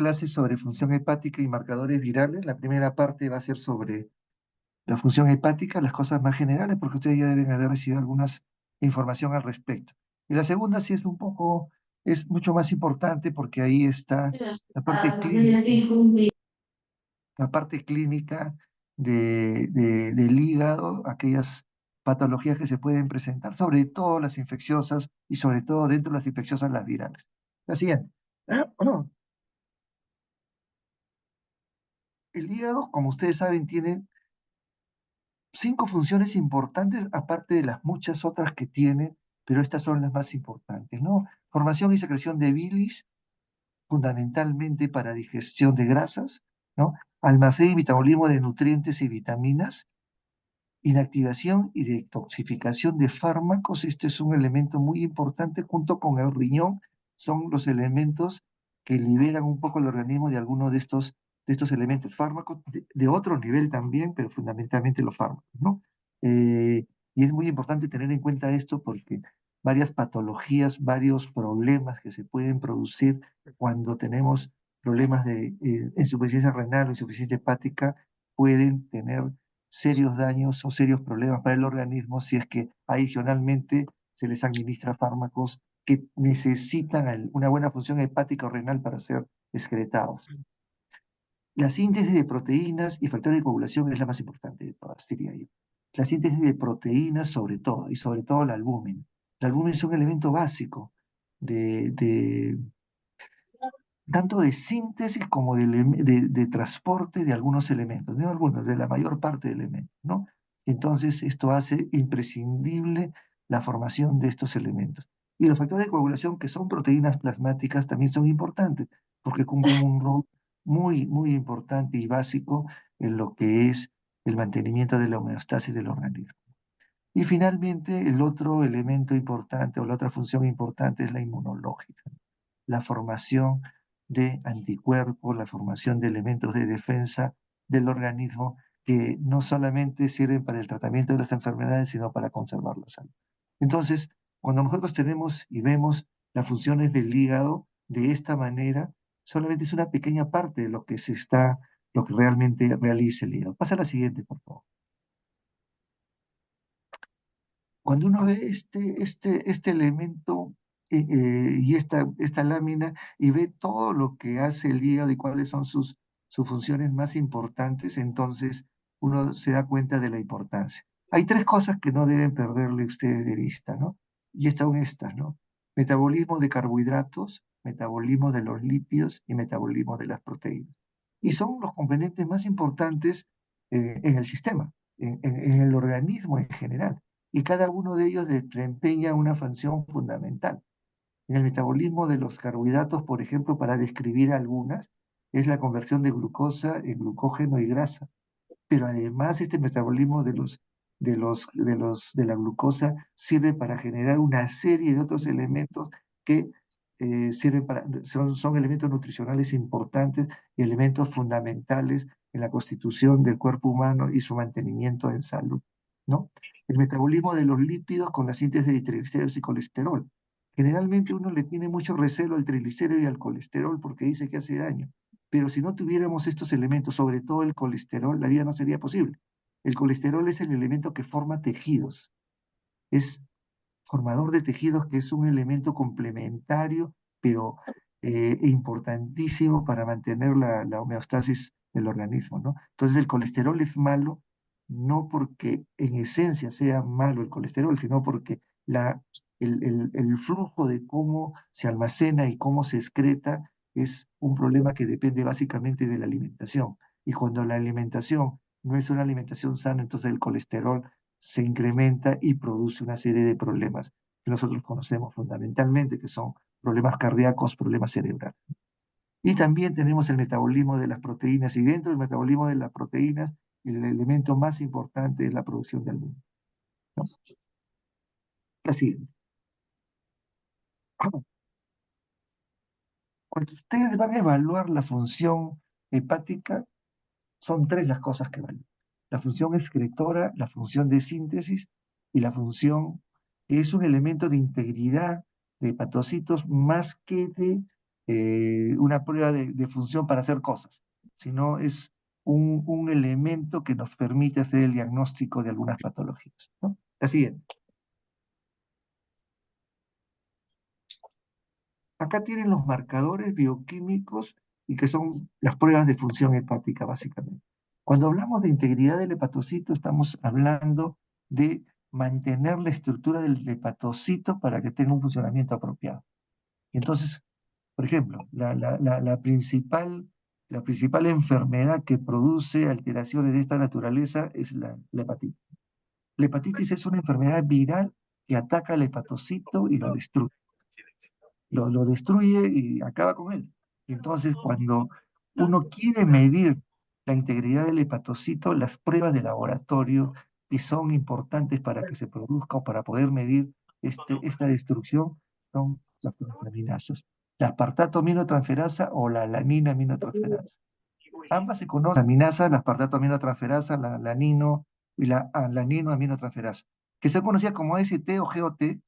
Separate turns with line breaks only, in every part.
clases sobre función hepática y marcadores virales. La primera parte va a ser sobre la función hepática, las cosas más generales, porque ustedes ya deben haber recibido algunas información al respecto. Y la segunda sí es un poco, es mucho más importante porque ahí está la parte clínica, la parte clínica del hígado, aquellas patologías que se pueden presentar, sobre todo las infecciosas y sobre todo dentro de las infecciosas las virales. La siguiente. El hígado, como ustedes saben, tiene 5 funciones importantes, aparte de las muchas otras que tiene, pero estas son las más importantes, ¿no? Formación y secreción de bilis, fundamentalmente para digestión de grasas, ¿no? Almacén y metabolismo de nutrientes y vitaminas, inactivación y detoxificación de fármacos. Este es un elemento muy importante junto con el riñón. Son los elementos que liberan un poco el organismo de algunos de estos elementos. Fármacos de otro nivel también, pero fundamentalmente los fármacos, ¿no? Y es muy importante tener en cuenta esto porque varias patologías, varios problemas que se pueden producir cuando tenemos problemas de insuficiencia renal o insuficiencia hepática pueden tener serios daños o serios problemas para el organismo si es que adicionalmente se les administra fármacos que necesitan una buena función hepática o renal para ser excretados. La síntesis de proteínas y factores de coagulación es la más importante de todas, diría yo. La síntesis de proteínas sobre todo, y sobre todo la albúmina. La albúmina es un elemento básico de tanto de síntesis como de transporte de algunos elementos, no algunos, de la mayor parte de elementos, ¿no? Entonces, esto hace imprescindible la formación de estos elementos. Y los factores de coagulación, que son proteínas plasmáticas, también son importantes, porque cumplen un rol muy, muy importante y básico en lo que es el mantenimiento de la homeostasis del organismo. Y finalmente, el otro elemento importante o la otra función importante es la inmunológica, la formación de anticuerpos, la formación de elementos de defensa del organismo que no solamente sirven para el tratamiento de las enfermedades, sino para conservar la salud. Entonces, cuando nosotros tenemos y vemos las funciones del hígado de esta manera, solamente es una pequeña parte de lo que realmente realiza el hígado. Pasa a la siguiente, por favor. Cuando uno ve este elemento y esta lámina y ve todo lo que hace el hígado y cuáles son sus funciones más importantes, entonces uno se da cuenta de la importancia. Hay 3 cosas que no deben perderle ustedes de vista, ¿no? Y estas son estas, ¿no? Metabolismo de carbohidratos, metabolismo de los lípidos y metabolismo de las proteínas. Y son los componentes más importantes en el sistema, en el organismo en general y cada uno de ellos desempeña una función fundamental. En el metabolismo de los carbohidratos, por ejemplo, para describir algunas, es la conversión de glucosa en glucógeno y grasa. Pero además este metabolismo de la glucosa sirve para generar una serie de otros elementos que son elementos nutricionales importantes y elementos fundamentales en la constitución del cuerpo humano y su mantenimiento en salud, ¿no? El metabolismo de los lípidos con la síntesis de triglicéridos y colesterol. Generalmente uno le tiene mucho recelo al triglicérido y al colesterol porque dice que hace daño. Pero si no tuviéramos estos elementos, sobre todo el colesterol, la vida no sería posible. El colesterol es el elemento que forma tejidos, es formador de tejidos, que es un elemento complementario, pero importantísimo para mantener la homeostasis del organismo, ¿no? Entonces el colesterol es malo, no porque en esencia sea malo el colesterol, sino porque el flujo de cómo se almacena y cómo se excreta es un problema que depende básicamente de la alimentación. Y cuando la alimentación no es una alimentación sana, entonces el colesterol se incrementa y produce una serie de problemas que nosotros conocemos fundamentalmente, que son problemas cardíacos, problemas cerebrales. Y también tenemos el metabolismo de las proteínas, y dentro del metabolismo de las proteínas, el elemento más importante es la producción de albúmina, ¿no? La siguiente. Cuando ustedes van a evaluar la función hepática, son 3 las cosas que evalúan. La función excretora, la función de síntesis y la función que es un elemento de integridad de hepatocitos más que de una prueba de función para hacer cosas, sino es un elemento que nos permite hacer el diagnóstico de algunas patologías, ¿no? La siguiente. Acá tienen los marcadores bioquímicos y que son las pruebas de función hepática, básicamente. Cuando hablamos de integridad del hepatocito, estamos hablando de mantener la estructura del hepatocito para que tenga un funcionamiento apropiado. Y entonces, por ejemplo, la principal enfermedad que produce alteraciones de esta naturaleza es la hepatitis. La hepatitis es una enfermedad viral que ataca al hepatocito y lo destruye. Lo destruye y acaba con él. Entonces, cuando uno quiere medir la integridad del hepatocito, las pruebas de laboratorio que son importantes para que se produzca o para poder medir esta destrucción son las transaminasas, la aspartato aminotransferasa o la alanina aminotransferasa. Ambas se conocen, aminasas, la aspartato aminotransferasa, la alanino y la alanino aminotransferasa, que son conocidas como AST o GOT,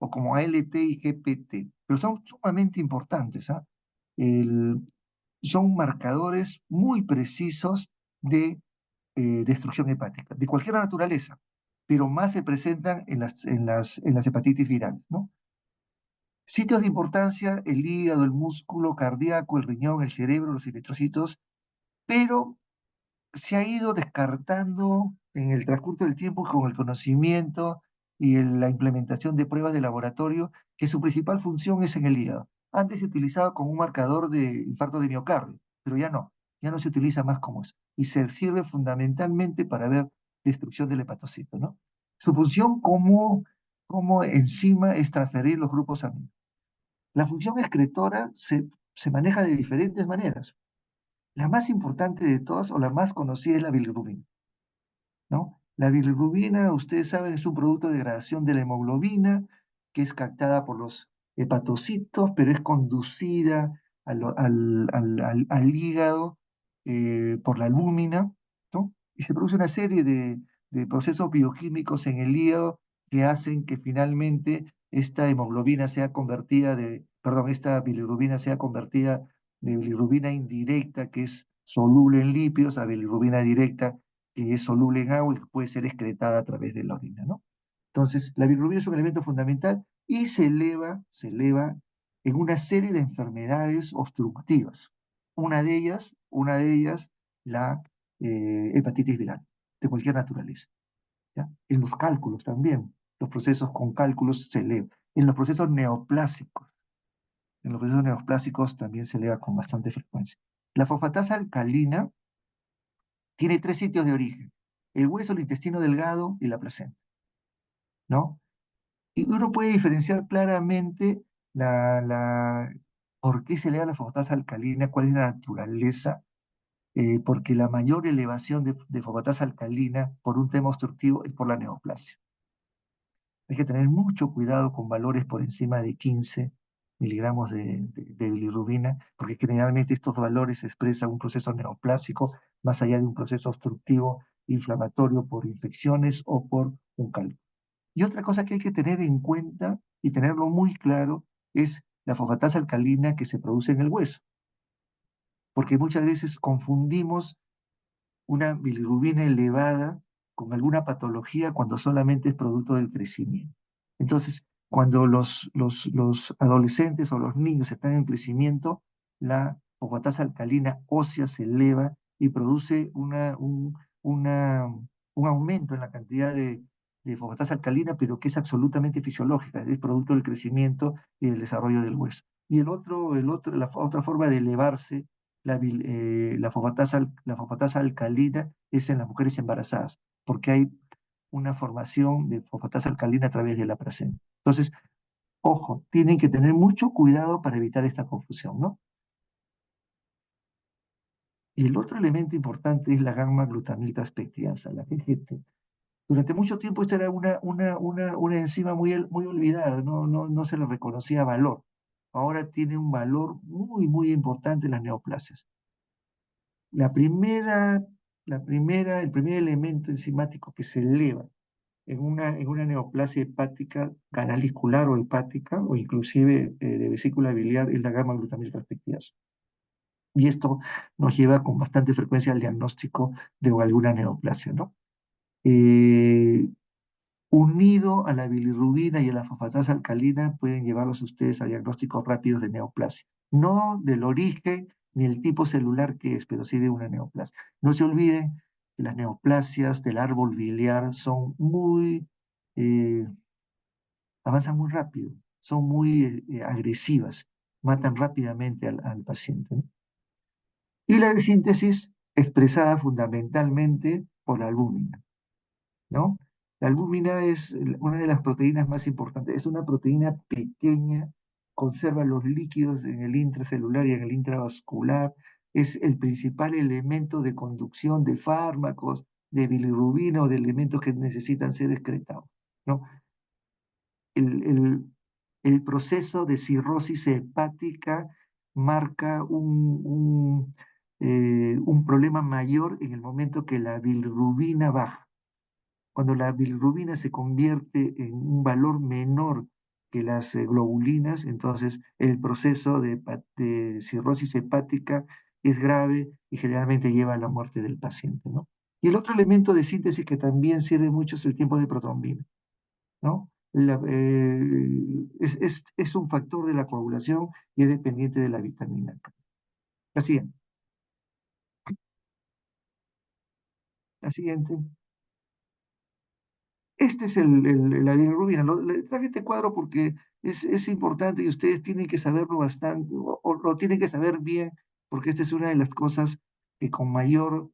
o como ALT y GPT, pero son sumamente importantes, ¿ah? El- Son marcadores muy precisos de destrucción hepática, de cualquier naturaleza, pero más se presentan en las hepatitis virales, ¿no? Sitios de importancia: el hígado, el músculo cardíaco, el riñón, el cerebro, los eritrocitos, pero se ha ido descartando en el transcurso del tiempo con el conocimiento y la implementación de pruebas de laboratorio, que su principal función es en el hígado. Antes se utilizaba como un marcador de infarto de miocardio, pero ya no se utiliza más como eso. Y se sirve fundamentalmente para ver destrucción del hepatocito, ¿no? Su función como enzima es transferir los grupos amino. La función excretora se maneja de diferentes maneras. La más importante de todas, o la más conocida, es la bilirrubina, ¿no? La bilirrubina, ustedes saben, es un producto de degradación de la hemoglobina que es captada por los hepatocitos, pero es conducida al hígado por la albúmina, ¿no? Y se produce una serie de procesos bioquímicos en el hígado que hacen que finalmente esta hemoglobina sea convertida esta bilirrubina sea convertida de bilirrubina indirecta, que es soluble en lípidos, a bilirrubina directa, que es soluble en agua y que puede ser excretada a través de la orina, ¿no? Entonces, la bilirrubina es un elemento fundamental y se eleva en una serie de enfermedades obstructivas. Una de ellas, la hepatitis viral, de cualquier naturaleza, ¿ya? En los cálculos también, los procesos con cálculos se elevan. En los procesos neoplásicos también se eleva con bastante frecuencia. La fosfatasa alcalina tiene tres sitios de origen: el hueso, el intestino delgado y la placenta, ¿no? Y uno puede diferenciar claramente por qué se eleva la fosfatasa alcalina, cuál es la naturaleza, porque la mayor elevación de fosfatasa alcalina por un tema obstructivo es por la neoplasia. Hay que tener mucho cuidado con valores por encima de 15 miligramos de bilirrubina, porque generalmente estos valores expresan un proceso neoplásico más allá de un proceso obstructivo inflamatorio por infecciones o por un cálculo. Y otra cosa que hay que tener en cuenta y tenerlo muy claro es la fosfatasa alcalina que se produce en el hueso, porque muchas veces confundimos una bilirrubina elevada con alguna patología cuando solamente es producto del crecimiento. Entonces, cuando los adolescentes o los niños están en crecimiento, la fosfatasa alcalina ósea se eleva y produce un aumento en la cantidad de fosfatasa alcalina, pero que es absolutamente fisiológica, es producto del crecimiento y del desarrollo del hueso. Y la otra forma de elevarse la fosfatasa alcalina es en las mujeres embarazadas, porque hay una formación de fosfatasa alcalina a través de la placenta. Entonces, ojo, tienen que tener mucho cuidado para evitar esta confusión, ¿no? Y el otro elemento importante es la gamma-glutamiltransferasa, la GGT. Durante mucho tiempo esta era una enzima muy olvidada, no se le reconocía valor. Ahora tiene un valor muy, muy importante en las neoplasias. El primer elemento enzimático que se eleva en una neoplasia hepática canalicular o hepática, o inclusive de vesícula biliar, es la gamma glutamil transpeptidasa. Y esto nos lleva con bastante frecuencia al diagnóstico de alguna neoplasia, ¿no? Eh, Unido a la bilirrubina y a la fosfatasa alcalina, pueden llevarlos ustedes a diagnósticos rápidos de neoplasia. No del origen ni el tipo celular que es, pero sí de una neoplasia. No se olviden que las neoplasias del árbol biliar son eh, avanzan muy rápido, son muy agresivas, matan rápidamente al paciente, ¿no? Y la de síntesis expresada fundamentalmente por la albúmina, ¿no? La albúmina es una de las proteínas más importantes. Es una proteína pequeña, conserva los líquidos en el intracelular y en el intravascular. Es el principal elemento de conducción de fármacos, de bilirrubina o de elementos que necesitan ser excretados, ¿no? El, el- el proceso de cirrosis hepática marca un problema mayor en el momento que la bilirrubina baja. Cuando la bilirrubina se convierte en un valor menor que las globulinas, entonces el proceso de cirrosis hepática es grave y generalmente lleva a la muerte del paciente, ¿no? Y el otro elemento de síntesis que también sirve mucho es el tiempo de protrombina, ¿no? Es un factor de la coagulación y es dependiente de la vitamina K. La siguiente. La siguiente. Este es la bilirrubina. Le traje este cuadro porque es importante y ustedes tienen que saberlo bastante, o lo tienen que saber bien, porque esta es una de las cosas que con mayor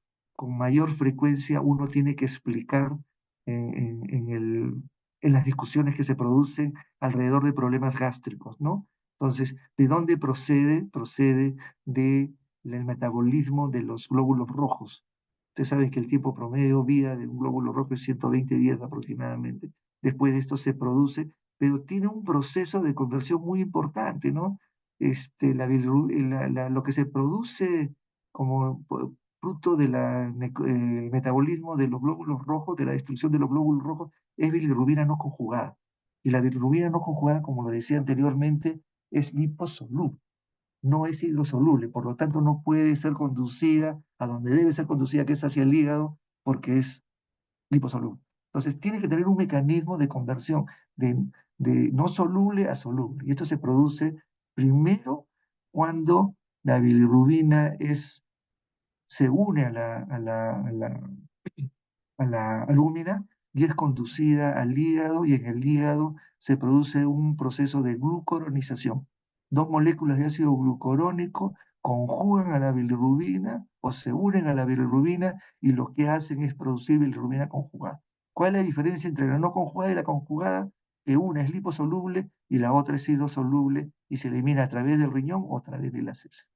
frecuencia uno tiene que explicar en las discusiones que se producen alrededor de problemas gástricos, ¿no? Entonces, ¿de dónde procede? Procede del metabolismo de los glóbulos rojos. Ustedes saben que el tiempo promedio de vida de un glóbulo rojo es 120 días aproximadamente. Después de esto se produce, pero tiene un proceso de conversión muy importante, ¿no? Lo que se produce como fruto del metabolismo de los glóbulos rojos, de la destrucción de los glóbulos rojos, es bilirrubina no conjugada. Y la bilirrubina no conjugada, como lo decía anteriormente, es liposoluble, no es hidrosoluble, por lo tanto no puede ser conducida a donde debe ser conducida, que es hacia el hígado, porque es liposoluble. Entonces tiene que tener un mecanismo de conversión de, de no soluble a soluble. Y esto se produce primero cuando la bilirrubina se une a la albúmina y es conducida al hígado y en el hígado se produce un proceso de glucoronización. Dos moléculas de ácido glucurónico conjugan a la bilirrubina o se unen a la bilirrubina y lo que hacen es producir bilirrubina conjugada. ¿Cuál es la diferencia entre la no conjugada y la conjugada? Que una es liposoluble y la otra es hidrosoluble y se elimina a través del riñón o a través de las heces.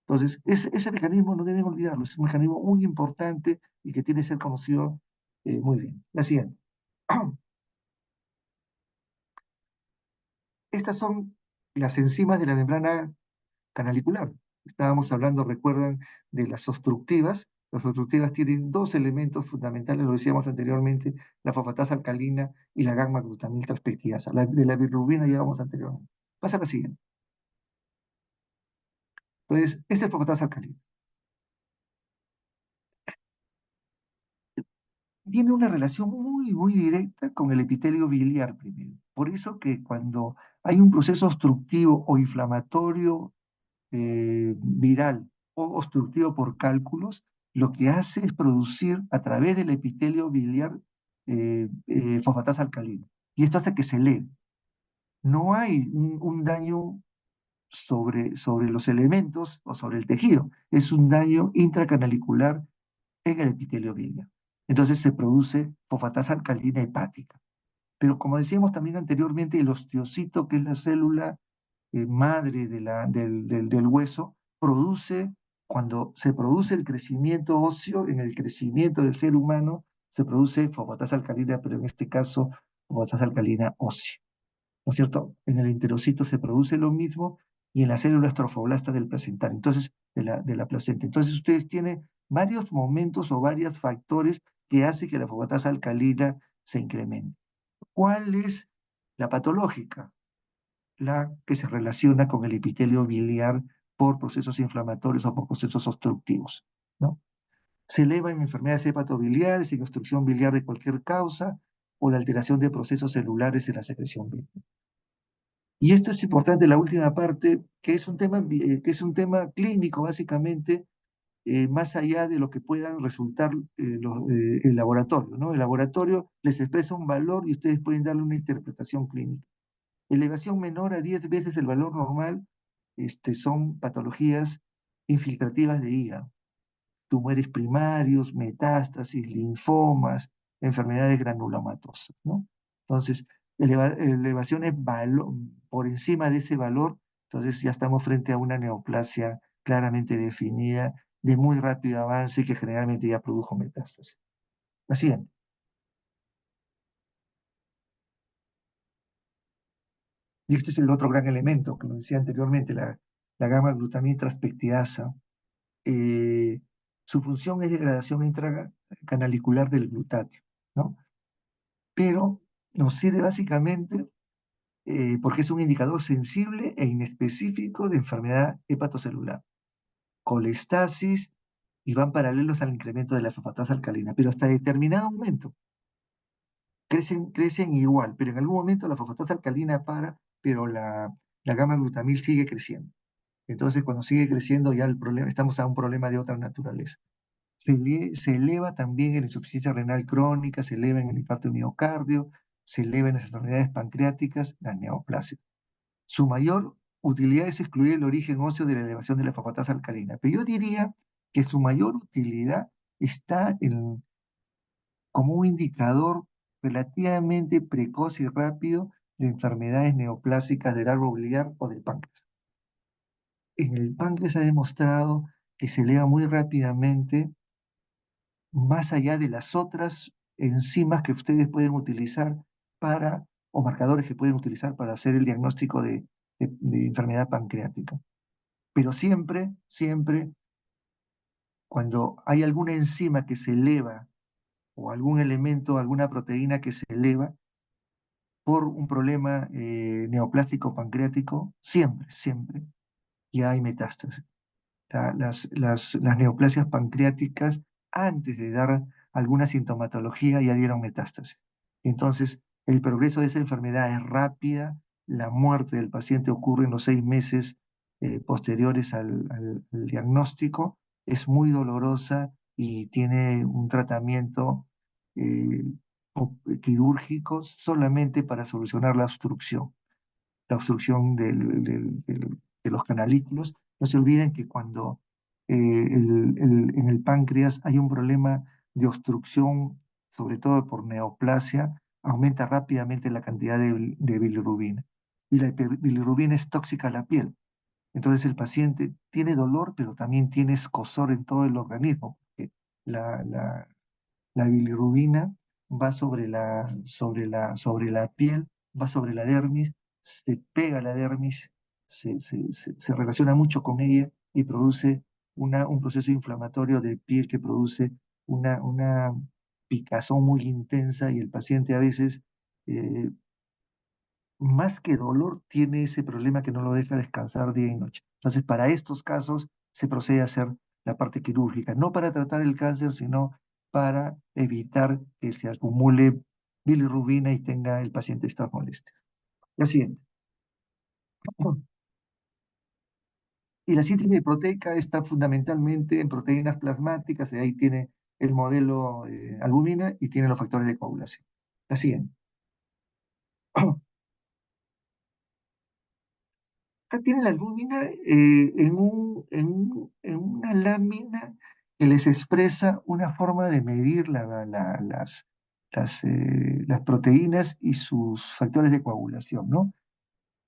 Entonces, ese mecanismo no deben olvidarlo, es un mecanismo muy importante y que tiene que ser conocido muy bien. La siguiente. Estas son las enzimas de la membrana canalicular. Estábamos hablando, recuerdan, de las obstructivas. Las obstructivas tienen dos elementos fundamentales, lo decíamos anteriormente, la fosfatasa alcalina y la gamma glutamil transpeptidasa. De la bilirrubina llevamos anteriormente. Pasa a la siguiente. Entonces, esa es fosfatasa alcalina. Tiene una relación muy directa con el epitelio biliar primero. Por eso que cuando hay un proceso obstructivo o inflamatorio viral o obstructivo por cálculos, lo que hace es producir a través del epitelio biliar fosfatasa alcalina. Y esto hace que se eleve. No hay un daño sobre los elementos o sobre el tejido, es un daño intracanalicular en el epitelio biliar. Entonces se produce fosfatasa alcalina hepática. Pero como decíamos también anteriormente, el osteocito, que es la célula madre del hueso, cuando se produce el crecimiento óseo, en el crecimiento del ser humano, se produce fosfatasa alcalina, pero en este caso, fosfatasa alcalina ósea. ¿No es cierto? En el enterocito se produce lo mismo y en las células trofoblastas del placentario, entonces, de la placenta. Entonces, ustedes tienen varios momentos o varios factores que hacen que la fosfatasa alcalina se incrementa. ¿Cuál es la patológica? La que se relaciona con el epitelio biliar por procesos inflamatorios o por procesos obstructivos, ¿no? Se eleva en enfermedades hepatobiliares, en obstrucción biliar de cualquier causa o la alteración de procesos celulares en la secreción biliar. Y esto es importante, la última parte, que es un tema clínico, básicamente, más allá de lo que puedan resultar el laboratorio, ¿no? El laboratorio les expresa un valor y ustedes pueden darle una interpretación clínica. Elevación menor a 10 veces el valor normal son patologías infiltrativas de hígado, tumores primarios, metástasis, linfomas, enfermedades granulomatosas, ¿no? Entonces, elevaciones por encima de ese valor, entonces ya estamos frente a una neoplasia claramente definida, de muy rápido avance y que generalmente ya produjo metástasis. La siguiente. Y este es el otro gran elemento, que lo decía anteriormente, la gamma glutamina transpeptidasa. eh, Su función es degradación intracanalicular del glutatio, ¿no? Pero nos sirve básicamente porque es un indicador sensible e inespecífico de enfermedad hepatocelular, colestasis, y van paralelos al incremento de la fosfatasa alcalina, pero hasta determinado momento crecen igual, pero en algún momento la fosfatasa alcalina para, pero la gamma glutamil sigue creciendo. Entonces, cuando sigue creciendo, ya el problema, estamos a un problema de otra naturaleza. Se eleva también en la insuficiencia renal crónica, se eleva en el infarto de miocardio, se eleva en las enfermedades pancreáticas, la neoplasia. Su mayor utilidad es excluir el origen óseo de la elevación de la fosfatasa alcalina, pero yo diría que su mayor utilidad está como un indicador relativamente precoz y rápido de enfermedades neoplásicas del árbol biliar o del páncreas. En el páncreas se ha demostrado que se eleva muy rápidamente más allá de las otras enzimas que ustedes pueden utilizar para, o marcadores que pueden utilizar para hacer el diagnóstico de enfermedad pancreática. Pero siempre, cuando hay alguna enzima que se eleva o algún elemento, alguna proteína que se eleva por un problema neoplástico pancreático, siempre ya hay metástasis. Las neoplasias pancreáticas, antes de dar alguna sintomatología, ya dieron metástasis. Entonces, el progreso de esa enfermedad es rápida, la muerte del paciente ocurre en los 6 meses posteriores al diagnóstico, es muy dolorosa y tiene un tratamiento eh, quirúrgico solamente para solucionar la obstrucción de los canalículos. No se olviden que cuando en el páncreas hay un problema de obstrucción, sobre todo por neoplasia, aumenta rápidamente la cantidad de bilirrubina. Y la bilirrubina es tóxica a la piel. Entonces el paciente tiene dolor, pero también tiene escozor en todo el organismo, porque la, la, la bilirrubina va sobre la piel, va sobre la dermis, se pega a la dermis, se relaciona mucho con ella y produce un proceso inflamatorio de piel que produce una picazón muy intensa y el paciente a veces, eh, más que dolor, tiene ese problema que no lo deja descansar día y noche. Entonces, para estos casos se procede a hacer la parte quirúrgica, no para tratar el cáncer, sino para evitar que se acumule bilirrubina y tenga el paciente estas molestias. La siguiente. Y la síntesis proteica está fundamentalmente en proteínas plasmáticas, y ahí tiene el modelo albumina y tiene los factores de coagulación. La siguiente. Acá tiene la albúmina en una lámina que les expresa una forma de medir las proteínas y sus factores de coagulación, ¿no?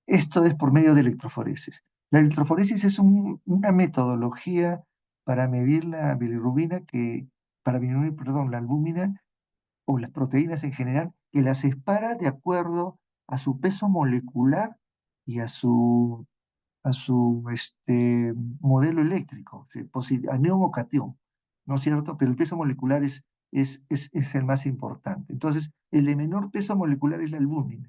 Esto es por medio de electroforesis. La electroforesis es una metodología para medir la bilirrubina para medir, perdón, la albúmina o las proteínas en general, que las separa de acuerdo a su peso molecular y modelo eléctrico, anión o catión, ¿no es cierto? Pero el peso molecular es es el más importante. Entonces, el de menor peso molecular es la albúmina.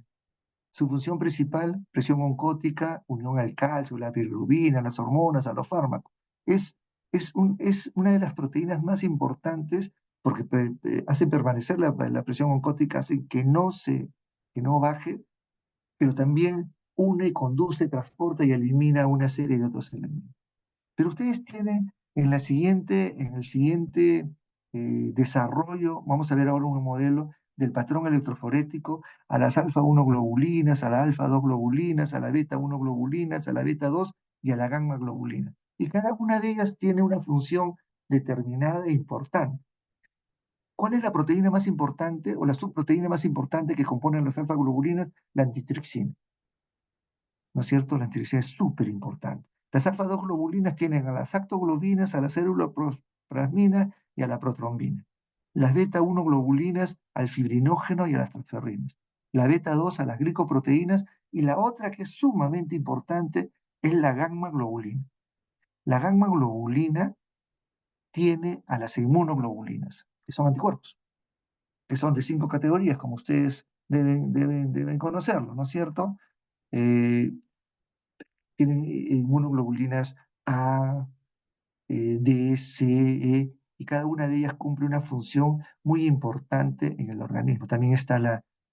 Su función principal, presión oncótica, unión al calcio, la bilirrubina, las hormonas, a los fármacos. Es una de las proteínas más importantes porque hace permanecer la presión oncótica, hace que no baje, pero también une, conduce, transporta y elimina una serie de otros elementos. Pero ustedes tienen en el siguiente desarrollo, vamos a ver ahora un modelo del patrón electroforético a las alfa-1 globulinas, a la alfa-2 globulinas, a la beta-1 globulinas, a la beta-2 y a la gamma globulina. Y cada una de ellas tiene una función determinada e importante. ¿Cuál es la proteína más importante o la subproteína más importante que componen las alfa-globulinas? La antitripsina. ¿No es cierto? La antitripsina es súper importante. Las alfa-2 globulinas tienen a las actoglobinas, a la célula plasmina y a la protrombina. Las beta-1 globulinas al fibrinógeno y a las transferrinas. La beta-2 a las glicoproteínas y la otra que es sumamente importante es la gamma globulina. La gamma globulina tiene a las inmunoglobulinas, que son anticuerpos, que son de 5 categorías, como ustedes deben conocerlo, ¿no es cierto? Eh, Tienen inmunoglobulinas A, D, C, E, y cada una de ellas cumple una función muy importante en el organismo. También está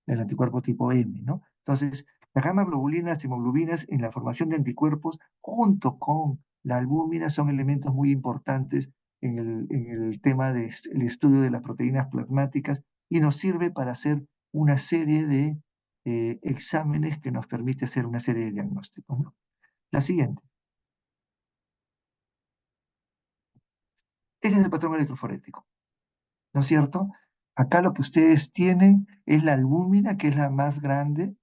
el anticuerpo tipo M, ¿no? Entonces, las gamma globulinas, las hemoglobinas en la formación de anticuerpos, junto con la albúmina, son elementos muy importantes en el tema del estudio de las proteínas plasmáticas y nos sirve para hacer una serie de exámenes que nos permite hacer una serie de diagnósticos, ¿no? La siguiente. Ese es el patrón electroforético, ¿no es cierto? Acá lo que ustedes tienen es la albúmina, que es la más grande,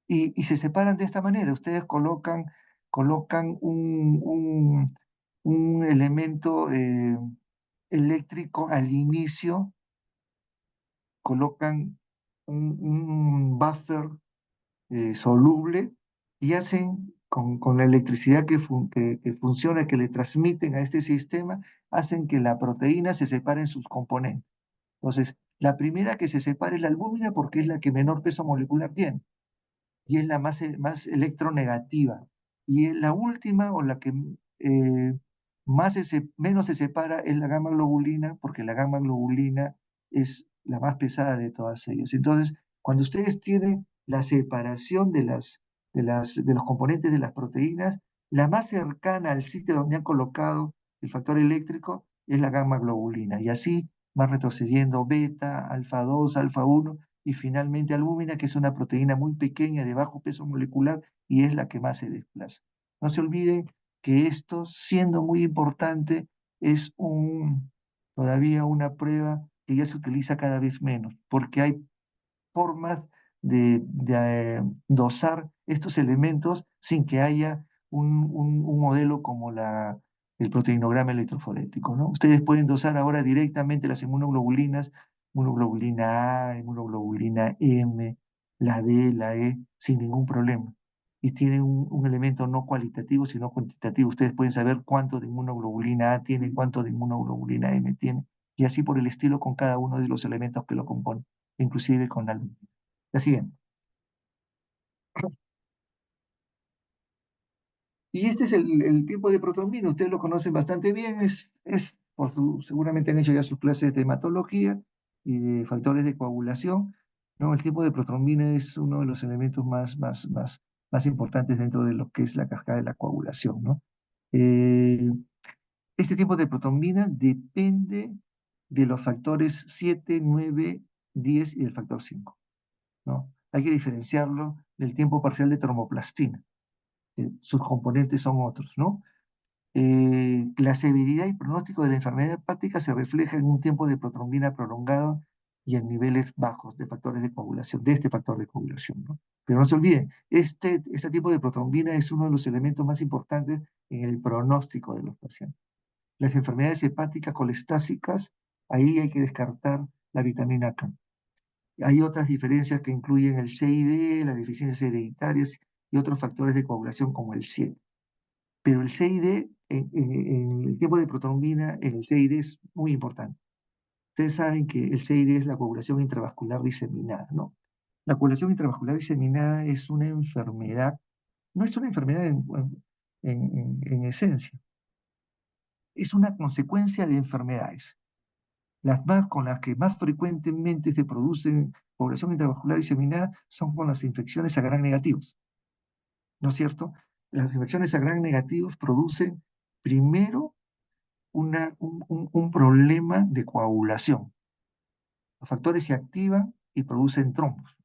y se separan de esta manera. Ustedes colocan un elemento eléctrico al inicio, colocan un buffer soluble y hacen con la electricidad que funciona, que le transmiten a este sistema, hacen que la proteína se separe en sus componentes. Entonces, la primera que se separa es la albúmina porque es la que menor peso molecular tiene y es la más electronegativa. Y la última o la que eh, menos se separa es la gamma globulina porque la gamma globulina es la más pesada de todas ellas. Entonces, cuando ustedes tienen la separación de los componentes de las proteínas, la más cercana al sitio donde han colocado el factor eléctrico es la gamma globulina. Y así van retrocediendo beta, alfa 2, alfa 1 y finalmente albúmina, que es una proteína muy pequeña de bajo peso molecular y es la que más se desplaza. No se olviden que esto, siendo muy importante, es todavía una prueba que ya se utiliza cada vez menos, porque hay formas de dosar estos elementos sin que haya un modelo como el proteinograma electroforético, ¿no? Ustedes pueden dosar ahora directamente las inmunoglobulinas, inmunoglobulina A, inmunoglobulina M, la D, la E, sin ningún problema. Y tienen un elemento no cualitativo, sino cuantitativo. Ustedes pueden saber cuánto de inmunoglobulina A tienen, cuánto de inmunoglobulina M tienen, y así por el estilo con cada uno de los elementos que lo componen, inclusive con la luz. La siguiente. Y este es el tiempo de protrombina, ustedes lo conocen bastante bien, seguramente han hecho ya sus clases de hematología y de factores de coagulación, ¿no? El tiempo de protrombina es uno de los elementos más importantes dentro de lo que es la cascada de la coagulación, ¿no? Eh, este tiempo de protrombina depende de los factores 7, 9, 10 y del factor 5, ¿no? Hay que diferenciarlo del tiempo parcial de termoplastina. Sus componentes son otros, ¿no? La severidad y pronóstico de la enfermedad hepática se refleja en un tiempo de protrombina prolongado y en niveles bajos de factores de coagulación, de este factor de coagulación, ¿no? Pero no se olviden, este tipo de protrombina es uno de los elementos más importantes en el pronóstico de los pacientes. Las enfermedades hepáticas colestásicas, ahí hay que descartar la vitamina K. Hay otras diferencias que incluyen el CID, las deficiencias hereditarias y otros factores de coagulación como el 7. Pero el CID, en el tiempo de protrombina, en el CID es muy importante. Ustedes saben que el CID es la coagulación intravascular diseminada, ¿no? La coagulación intravascular diseminada es una enfermedad, no es una enfermedad en esencia, es una consecuencia de enfermedades. Las más con las que más frecuentemente se producen coagulación intravascular diseminada son con las infecciones a gran negativos, ¿no es cierto? Las infecciones a gran negativos producen primero un problema de coagulación. Los factores se activan y producen trombos,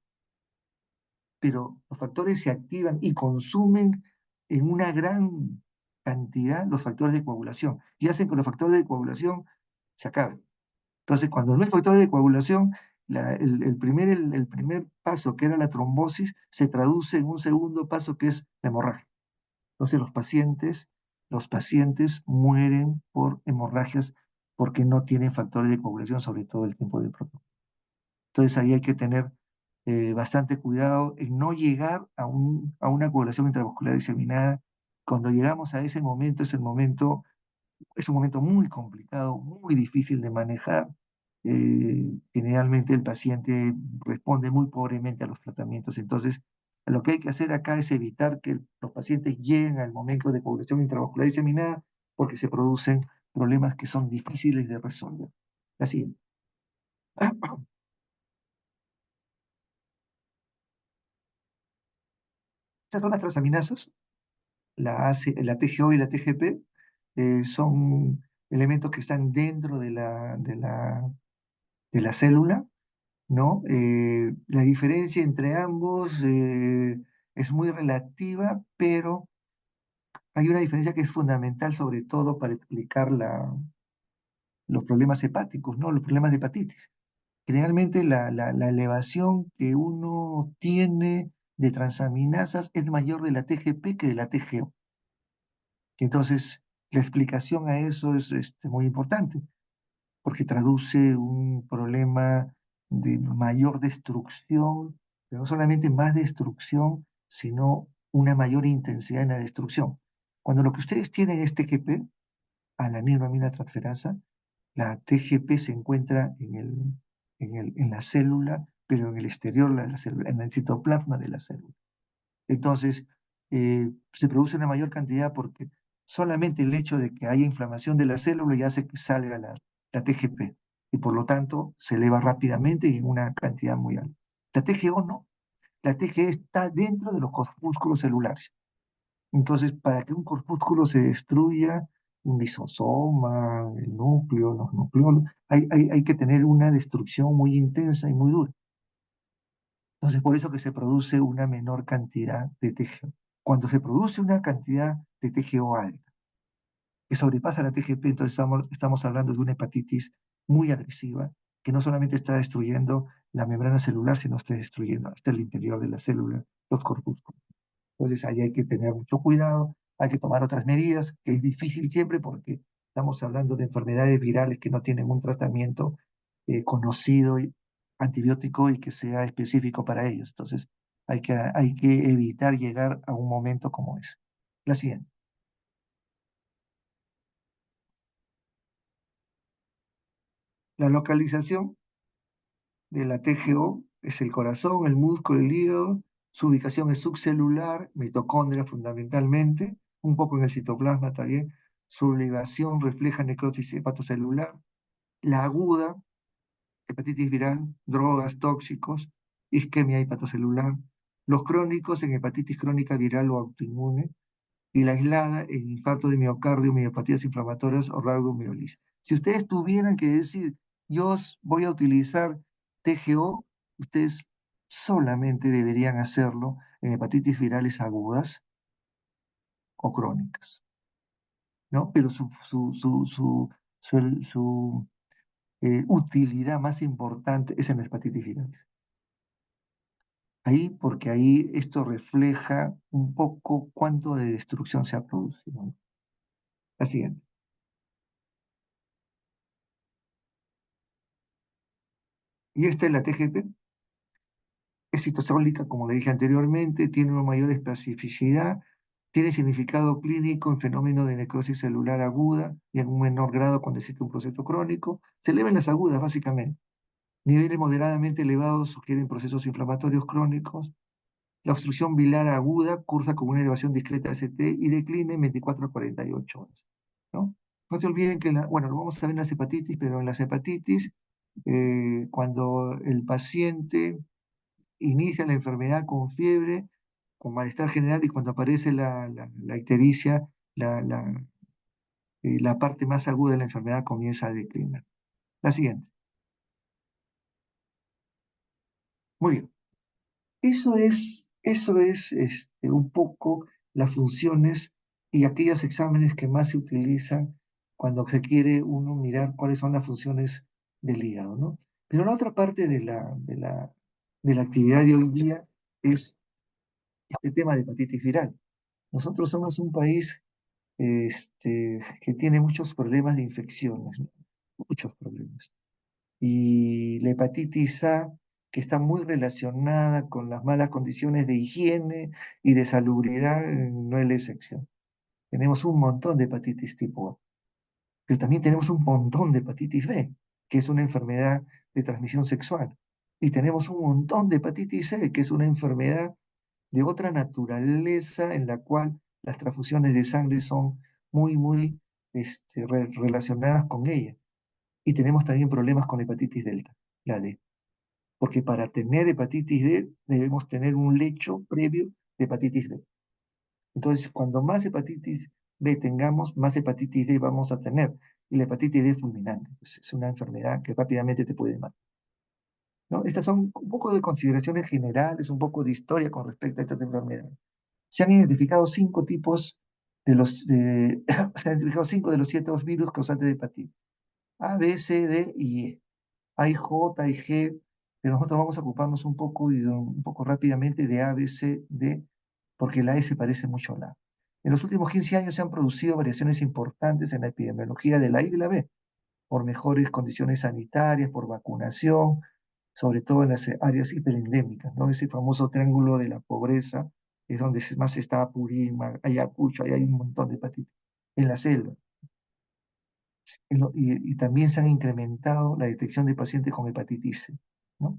pero los factores se activan y consumen en una gran cantidad los factores de coagulación y hacen que los factores de coagulación se acaben. Entonces, cuando no hay factores de coagulación, el primer paso, que era la trombosis, se traduce en un segundo paso, que es la hemorragia. Entonces, los pacientes mueren por hemorragias porque no tienen factores de coagulación, sobre todo el tiempo del protocolo. Entonces, ahí hay que tener bastante cuidado en no llegar a una coagulación intravascular diseminada. Cuando llegamos a ese momento, es un momento muy complicado, muy difícil de manejar. Generalmente el paciente responde muy pobremente a los tratamientos. Entonces, lo que hay que hacer acá es evitar que los pacientes lleguen al momento de coagulación intravascular diseminada porque se producen problemas que son difíciles de resolver. Así. Estas son las transaminasas, la TGO y la TGP, son elementos que están dentro de la célula, ¿no? La diferencia entre ambos es muy relativa, pero hay una diferencia que es fundamental, sobre todo para explicar los problemas hepáticos, ¿no? Los problemas de hepatitis. Generalmente la elevación que uno tiene de transaminasas es mayor de la TGP que de la TGO. Entonces, la explicación a eso es muy importante, porque traduce un problema de mayor destrucción, pero no solamente más destrucción, sino una mayor intensidad en la destrucción. Cuando lo que ustedes tienen es TGP, alaninoamina transferasa, la TGP se encuentra en la célula, pero en el exterior de la célula, en el citoplasma de la célula. Entonces, se produce una mayor cantidad porque solamente el hecho de que haya inflamación de la célula ya hace que salga la TGP y por lo tanto se eleva rápidamente y en una cantidad muy alta. La TGO no, la TGE está dentro de los corpúsculos celulares. Entonces, para que un corpúsculo se destruya, un lisosoma, el núcleo, los nucleolos, hay que tener una destrucción muy intensa y muy dura. Entonces, por eso que se produce una menor cantidad de TGO. Cuando se produce una cantidad de TGO alta, que sobrepasa la TGP, entonces estamos hablando de una hepatitis muy agresiva, que no solamente está destruyendo la membrana celular, sino está destruyendo hasta el interior de la célula, los corpúsculos. Entonces, ahí hay que tener mucho cuidado, hay que tomar otras medidas, que es difícil siempre porque estamos hablando de enfermedades virales que no tienen un tratamiento conocido, antibiótico y que sea específico para ellos. Entonces, hay que evitar llegar a un momento como ese. La siguiente. La localización de la TGO es el corazón, el músculo, el hígado. Su ubicación es subcelular, mitocondria fundamentalmente, un poco en el citoplasma también. Su elevación refleja necrosis hepatocelular. La aguda, hepatitis viral, drogas, tóxicos, isquemia hepatocelular. Los crónicos en hepatitis crónica viral o autoinmune. Y la aislada en infarto de miocardio, miopatías inflamatorias o rhabdomiolisis. Si ustedes tuvieran que decir, voy a utilizar TGO, ustedes solamente deberían hacerlo en hepatitis virales agudas o crónicas, ¿no? Pero su utilidad más importante es en las hepatitis virales. Ahí, porque ahí esto refleja un poco cuánto de destrucción se ha producido, ¿no? La siguiente. Y esta es la TGP, es citosólica, como le dije anteriormente, tiene una mayor especificidad, Tiene significado clínico en fenómeno de necrosis celular aguda y en un menor grado cuando existe un proceso crónico. Se elevan las agudas, básicamente. Niveles moderadamente elevados sugieren procesos inflamatorios crónicos. La obstrucción bilar aguda cursa con una elevación discreta de ACT y declina en 24 a 48 horas. ¿No? No se olviden que, bueno, lo vamos a ver en las hepatitis, pero en las hepatitis, cuando el paciente inicia la enfermedad con fiebre, con malestar general y cuando aparece la ictericia, la, la, la parte más aguda de la enfermedad comienza a declinar. La siguiente. Muy bien. Eso es un poco las funciones y aquellos exámenes que más se utilizan cuando se quiere uno mirar cuáles son las funciones del hígado, ¿no? Pero la otra parte de la actividad de hoy día es el tema de hepatitis viral. Nosotros somos un país que tiene muchos problemas de infecciones, ¿no? Muchos problemas. Y la hepatitis A, que está muy relacionada con las malas condiciones de higiene y de salubridad, no es la excepción. Tenemos un montón de hepatitis tipo A, pero también tenemos un montón de hepatitis B, que es una enfermedad de transmisión sexual. Y tenemos un montón de hepatitis C, que es una enfermedad de otra naturaleza en la cual las transfusiones de sangre son muy, muy relacionadas con ella. Y tenemos también problemas con hepatitis delta, la D. Porque para tener hepatitis D debemos tener un lecho previo de hepatitis B. Entonces, cuando más hepatitis B tengamos, más hepatitis D vamos a tener. Y la hepatitis D es fulminante, pues es una enfermedad que rápidamente te puede matar, ¿no? Estas son un poco de consideraciones generales, un poco de historia con respecto a estas enfermedades. Se han identificado 5 tipos se han identificado 5 de los 7 virus causantes de hepatitis. A, B, C, D y E. Hay J y G, pero nosotros vamos a ocuparnos un poco y un poco rápidamente de A, B, C, D, porque la E se parece mucho a la A. En los últimos 15 años se han producido variaciones importantes en la epidemiología de la I y de la B, por mejores condiciones sanitarias, por vacunación, sobre todo en las áreas hiperendémicas, ¿no? Ese famoso triángulo de la pobreza es donde más está Apurímac, Ayacucho, ahí hay un montón de hepatitis. En la selva. Y también se han incrementado la detección de pacientes con hepatitis C, ¿no?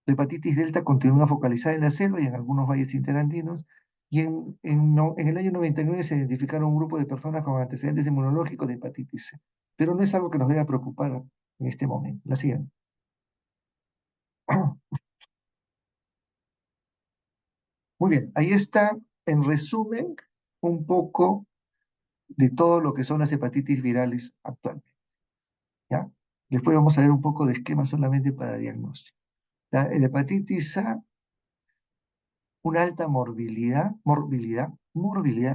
La hepatitis delta continúa focalizada en la selva y en algunos valles interandinos, y en el año 99 se identificaron un grupo de personas con antecedentes inmunológicos de hepatitis C, pero no es algo que nos deba preocupar en este momento. La siguiente. Muy bien, ahí está, en resumen, un poco de todo lo que son las hepatitis virales actualmente, ¿ya? Después vamos a ver un poco de esquema solamente para diagnóstico. La hepatitis A, una alta morbilidad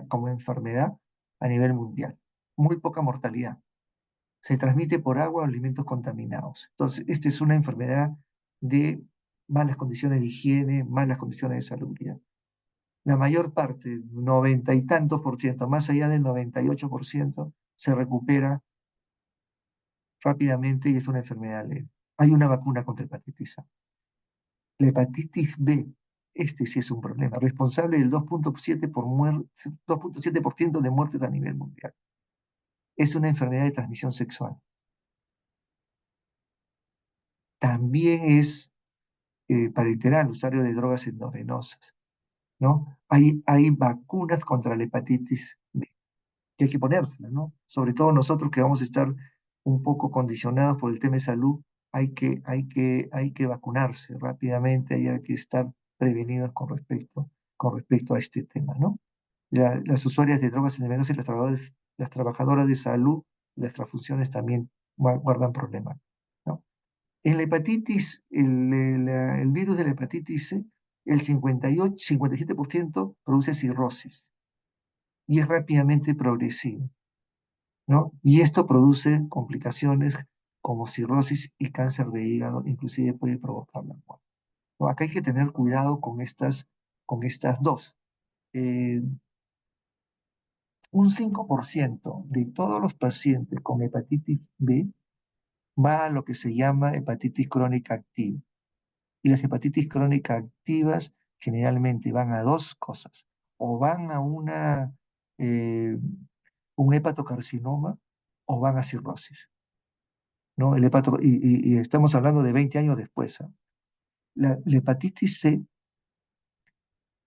como enfermedad a nivel mundial. Muy poca mortalidad. Se transmite por agua o alimentos contaminados. Entonces, esta es una enfermedad de malas condiciones de higiene, malas condiciones de salubridad. La mayor parte, 90 y tantos por ciento, más allá del 98%, se recupera rápidamente y es una enfermedad leve. Hay una vacuna contra hepatitis A. La hepatitis B, este sí es un problema, responsable del 2.7% de muertes a nivel mundial. Es una enfermedad de transmisión sexual. También es parenteral, usuario de drogas endovenosas, ¿no? Hay vacunas contra la hepatitis B, que hay que ponérselas, ¿no? Sobre todo nosotros que vamos a estar un poco condicionados por el tema de salud, hay que vacunarse rápidamente y hay que estar prevenidos con respecto a este tema, ¿no? Las usuarias de drogas endovenosas y las trabajadoras de salud, las transfusiones también guardan problemas, ¿no? En la hepatitis, el virus de la hepatitis C, el 57% produce cirrosis y es rápidamente progresivo, ¿no? Y esto produce complicaciones como cirrosis y cáncer de hígado, inclusive puede provocar la muerte, ¿no? Acá hay que tener cuidado con estas dos. Eh, un 5% de todos los pacientes con hepatitis B va a lo que se llama hepatitis crónica activa. Y las hepatitis crónicas activas generalmente van a dos cosas. o van a eh, un hepatocarcinoma o van a cirrosis, ¿no? Y estamos hablando de 20 años después, ¿ah? La hepatitis C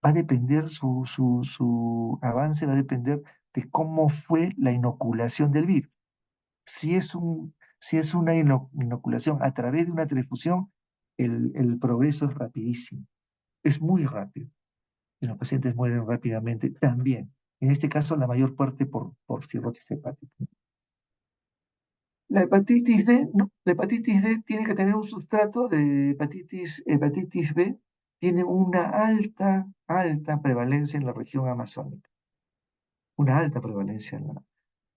va a depender, su avance va a depender de cómo fue la inoculación del virus. Si es una inoculación a través de una transfusión, el progreso es rapidísimo, es muy rápido. Y los pacientes mueren rápidamente también. En este caso, la mayor parte por cirrosis hepática. La hepatitis D, no, la hepatitis D tiene que tener un sustrato de hepatitis B, tiene una alta prevalencia en la región amazónica, una alta prevalencia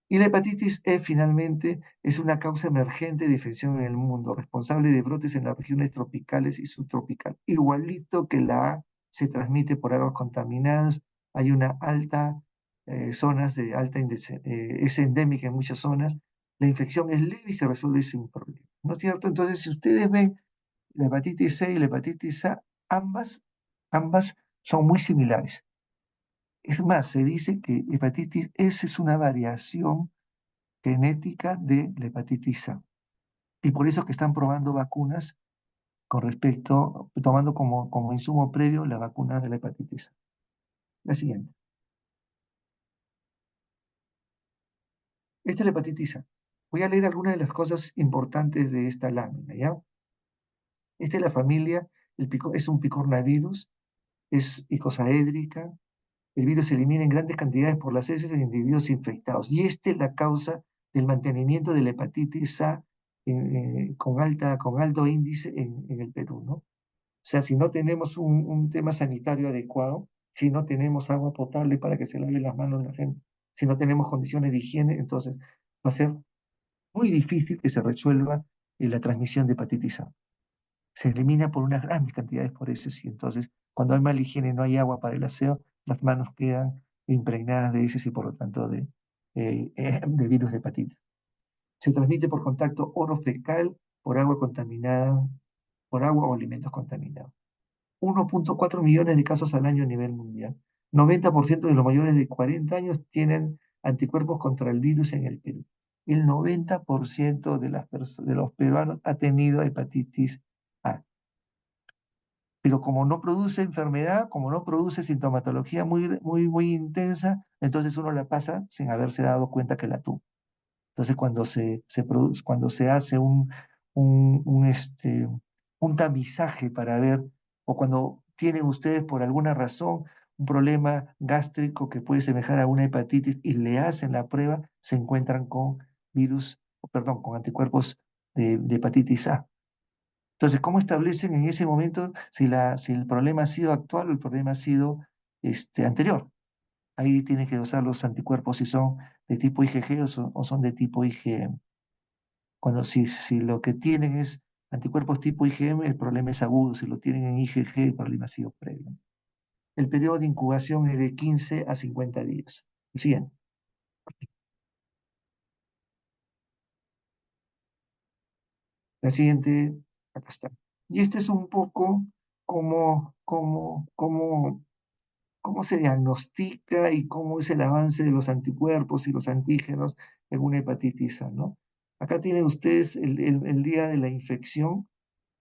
y la hepatitis E finalmente es una causa emergente de infección en el mundo, responsable de brotes en las regiones tropicales y subtropicales. Igualito que la A, se transmite por aguas contaminadas, hay una zonas de alta índice, es endémica en muchas zonas, la infección es leve y se resuelve sin problema, ¿no es cierto? Entonces, si ustedes ven la hepatitis C y la hepatitis A, ambas son muy similares. Es más, se dice que hepatitis S es una variación genética de la hepatitis A. Y por eso que están probando vacunas tomando como insumo previo la vacuna de la hepatitis A. La siguiente. Esta es la hepatitis A. Voy a leer algunas de las cosas importantes de esta lámina, ¿ya? Esta es la familia, es un picornavirus, es icosaédrica, el virus se elimina en grandes cantidades por las heces en individuos infectados. Y esta es la causa del mantenimiento de la hepatitis A con alto índice en el Perú, ¿no? O sea, si no tenemos un tema sanitario adecuado, si no tenemos agua potable para que se lave las manos la gente, si no tenemos condiciones de higiene, entonces va a ser muy difícil que se resuelva la transmisión de hepatitis A. Se elimina por unas grandes cantidades por heces y entonces cuando hay mala higiene y no hay agua para el aseo, las manos quedan impregnadas de heces y por lo tanto de virus de hepatitis. Se transmite por contacto oro-fecal, por agua contaminada, por agua o alimentos contaminados. 1,4 millones de casos al año a nivel mundial. 90% de los mayores de 40 años tienen anticuerpos contra el virus en el Perú. El 90% de los peruanos ha tenido hepatitis A. Pero como no produce enfermedad, como no produce sintomatología muy intensa, entonces uno la pasa sin haberse dado cuenta que la tuvo. Entonces, cuando se hace un tamizaje para ver, o cuando tienen ustedes por alguna razón un problema gástrico que puede semejar a una hepatitis y le hacen la prueba, se encuentran con con anticuerpos de hepatitis A. Entonces, ¿cómo establecen en ese momento si el problema ha sido actual o el problema ha sido anterior? Ahí tienen que usar los anticuerpos si son de tipo IgG o son de tipo IgM. Si lo que tienen es anticuerpos tipo IgM, el problema es agudo. Si lo tienen en IgG, el problema ha sido previo. El periodo de incubación es de 15 a 50 días. Siguiente. La siguiente, acá está. Y esto es un poco cómo se diagnostica y cómo es el avance de los anticuerpos y los antígenos en una hepatitis A, ¿no? Acá tienen ustedes el día de la infección,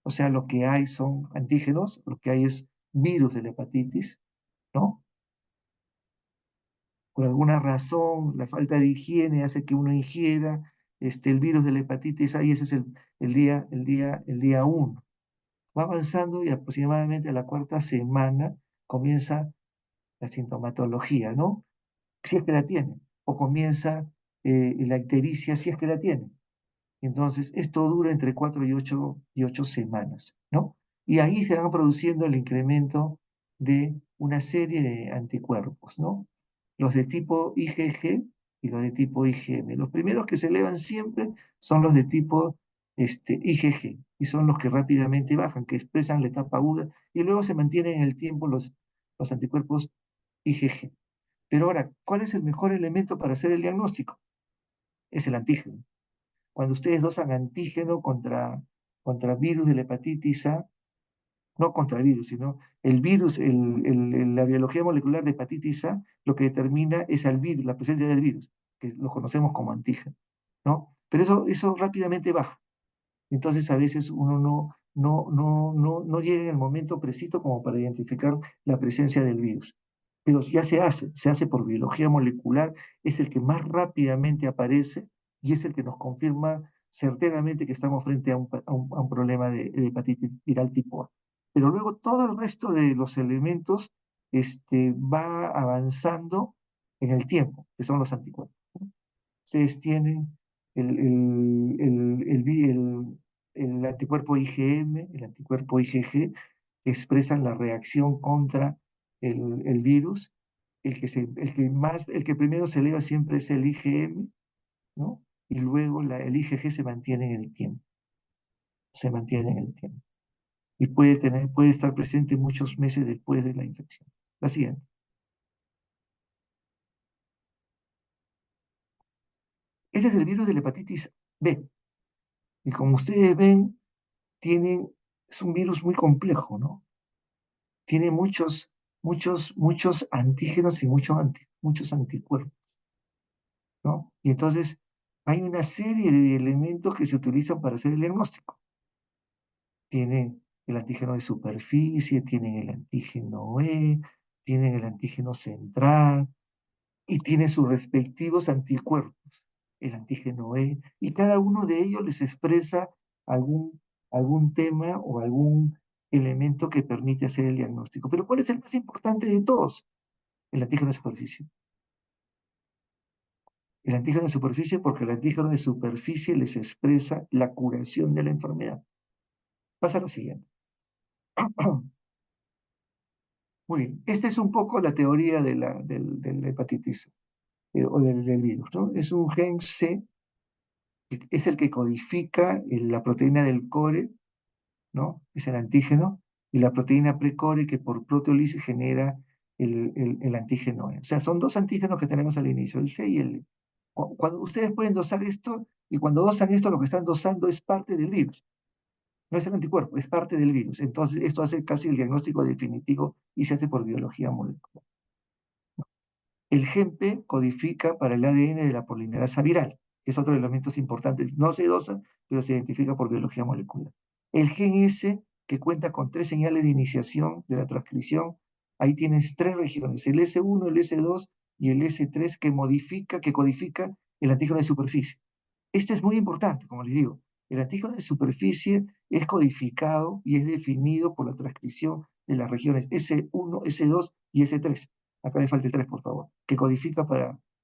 o sea, lo que hay son antígenos, lo que hay es virus de la hepatitis, ¿no? Por alguna razón, la falta de higiene hace que uno ingiera el virus de la hepatitis A y ese es el día 1. Va avanzando y aproximadamente a la cuarta semana comienza la sintomatología, ¿no? Si es que la tiene, o comienza la ictericia si es que la tiene. Entonces, esto dura entre 4 y 8 semanas, ¿no? Y ahí se van produciendo el incremento de una serie de anticuerpos, ¿no? Los de tipo IgG y los de tipo IgM. Los primeros que se elevan siempre son los de tipo IgG, y son los que rápidamente bajan, que expresan la etapa aguda, y luego se mantienen en el tiempo los anticuerpos IgG. Pero ahora, ¿cuál es el mejor elemento para hacer el diagnóstico? Es el antígeno. Cuando ustedes dosan antígeno contra virus de la hepatitis A, no contra el virus, sino el virus, la biología molecular de hepatitis A, lo que determina es al virus, la presencia del virus, que lo conocemos como antígeno, ¿no? Pero eso rápidamente baja. Entonces a veces uno no llega en el momento preciso como para identificar la presencia del virus. Pero ya se hace por biología molecular, es el que más rápidamente aparece y es el que nos confirma certeramente que estamos frente a un problema de hepatitis viral tipo A. Pero luego todo el resto de los elementos va avanzando en el tiempo, que son los anticuerpos. Ustedes tienen el, el, el, el, vi- el anticuerpo IgM, el anticuerpo IgG, que expresan la reacción contra el virus. El que primero se eleva siempre es el IgM, ¿no? Y luego el IgG se mantiene en el tiempo, se mantiene en el tiempo. Y puede estar presente muchos meses después de la infección. La siguiente. Este es el virus de la hepatitis B. Y como ustedes ven, es un virus muy complejo, ¿no? Tiene muchos antígenos y muchos anticuerpos, ¿no? Y entonces hay una serie de elementos que se utilizan para hacer el diagnóstico. Tienen el antígeno de superficie, tienen el antígeno E, tienen el antígeno central y tienen sus respectivos anticuerpos, el antígeno E, y cada uno de ellos les expresa algún, algún tema o algún elemento que permite hacer el diagnóstico. Pero ¿cuál es el más importante de todos? El antígeno de superficie. El antígeno de superficie porque el antígeno de superficie les expresa la curación de la enfermedad. Pasa a lo siguiente. Muy bien, esta es un poco la teoría de la hepatitis o del virus, ¿no? Es un gen C, que es el que codifica la proteína del core, ¿no? Es el antígeno, y la proteína precore que por proteólisis genera el antígeno E. O sea, son dos antígenos que tenemos al inicio, el G y el E. Cuando ustedes pueden dosar esto, y cuando dosan esto, lo que están dosando es parte del virus. No es el anticuerpo, es parte del virus. Entonces, esto hace casi el diagnóstico definitivo y se hace por biología molecular. El GEMP codifica para el ADN de la polimerasa viral, que es otro de los elementos importantes. No se dosa, pero se identifica por biología molecular. El gen S, que cuenta con tres señales de iniciación de la transcripción, ahí tienes tres regiones, el S1, el S2 y el S3, que codifica el antígeno de superficie. Esto es muy importante, como les digo. El antígeno de superficie es codificado y es definido por la transcripción de las regiones S1, S2 y S3. Acá me falta el 3, por favor, que codifica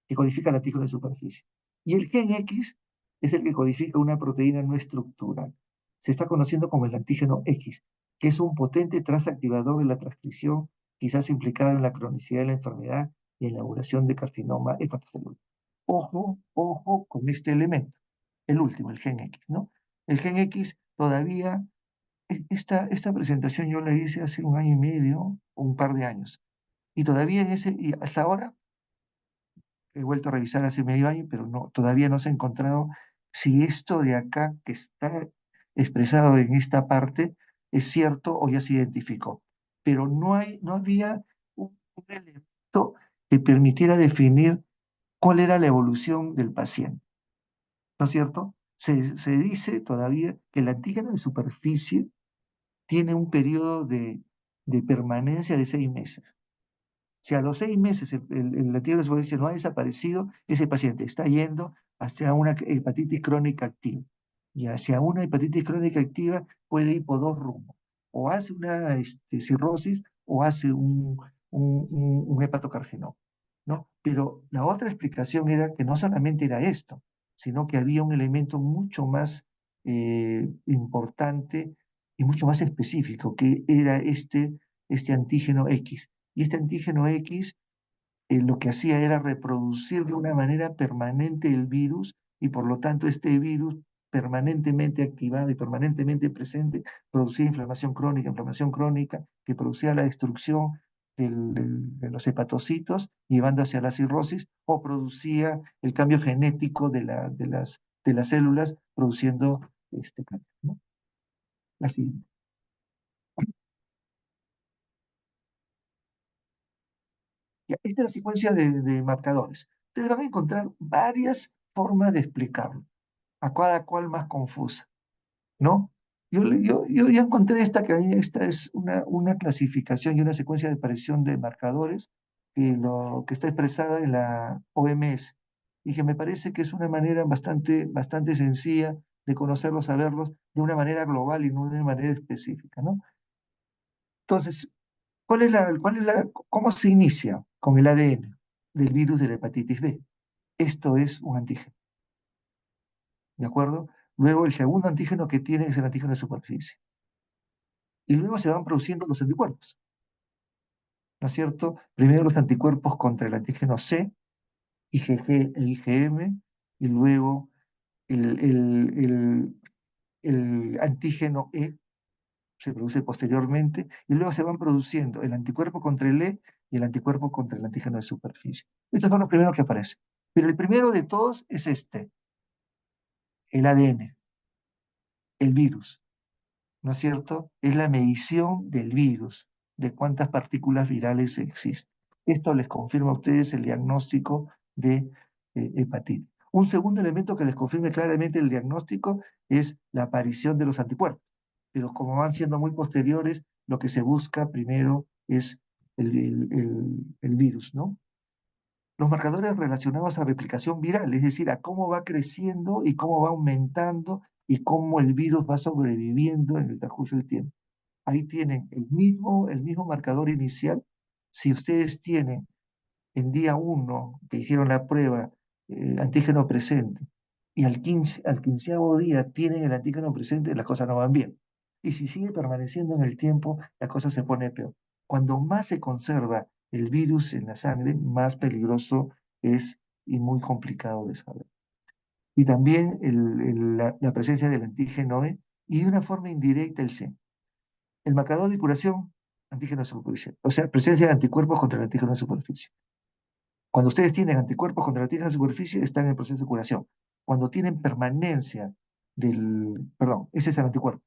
el antígeno de superficie. Y el gen X es el que codifica una proteína no estructural. Se está conociendo como el antígeno X, que es un potente transactivador de la transcripción, quizás implicado en la cronicidad de la enfermedad y en la elaboración de carcinoma hepatocelular. Ojo con este elemento, el último, el gen X, ¿no? El gen X todavía, esta presentación yo la hice hace un año y medio, o un par de años, y todavía y hasta ahora, he vuelto a revisar hace medio año, pero no, todavía no se ha encontrado si esto de acá que está expresado en esta parte es cierto o ya se identificó. Pero no había un elemento que permitiera definir cuál era la evolución del paciente. ¿No es cierto? Se dice todavía que el antígeno de superficie tiene un periodo de permanencia de 6 meses. Si a los 6 meses el antígeno de superficie no ha desaparecido, ese paciente está yendo hacia una hepatitis crónica activa. Y hacia una hepatitis crónica activa puede ir por dos rumbos. O hace una cirrosis o hace un hepatocarcinoma, ¿no? Pero la otra explicación era que no solamente era esto, sino que había un elemento mucho más importante y mucho más específico, que era este antígeno X. Y este antígeno X lo que hacía era reproducir de una manera permanente el virus y por lo tanto este virus permanentemente activado y permanentemente presente producía inflamación crónica que producía la destrucción de los hepatocitos llevando hacia la cirrosis o producía el cambio genético de las células produciendo cáncer, ¿no? La siguiente. Ya, esta es la secuencia de marcadores. Ustedes van a encontrar varias formas de explicarlo, a cada cual más confusa, ¿no? Yo ya encontré esta, que a mí esta es una clasificación y una secuencia de aparición de marcadores que está expresada en la OMS y que me parece que es una manera bastante sencilla de conocerlos, saberlos de una manera global y no de una manera específica, ¿no? Entonces, ¿cómo se inicia con el ADN del virus de la hepatitis B? Esto es un antígeno, ¿de acuerdo? Luego, el segundo antígeno que tiene es el antígeno de superficie. Y luego se van produciendo los anticuerpos, ¿no es cierto? Primero los anticuerpos contra el antígeno C, IgG e IgM, y luego el, el, el, el antígeno E se produce posteriormente, y luego se van produciendo el anticuerpo contra el E y el anticuerpo contra el antígeno de superficie. Estos son los primeros que aparecen. Pero el primero de todos es este, el ADN, el virus, ¿no es cierto? Es la medición del virus, de cuántas partículas virales existen. Esto les confirma a ustedes el diagnóstico de hepatitis. Un segundo elemento que les confirme claramente el diagnóstico es la aparición de los anticuerpos. Pero como van siendo muy posteriores, lo que se busca primero es el virus, ¿no? Los marcadores relacionados a replicación viral, es decir, a cómo va creciendo y cómo va aumentando y cómo el virus va sobreviviendo en el transcurso del tiempo. Ahí tienen el mismo marcador inicial. Si ustedes tienen en día 1 que hicieron la prueba antígeno presente y al quinceavo día tienen el antígeno presente, las cosas no van bien. Y si sigue permaneciendo en el tiempo, la cosa se pone peor. Cuando más se conserva el virus en la sangre, más peligroso es y muy complicado de saber. Y también la presencia del antígeno E y de una forma indirecta el C. El marcador de curación, antígeno de superficie, o sea, presencia de anticuerpos contra el antígeno de superficie. Cuando ustedes tienen anticuerpos contra la antígeno de superficie, están en el proceso de curación. Cuando tienen permanencia perdón, ese es el anticuerpo.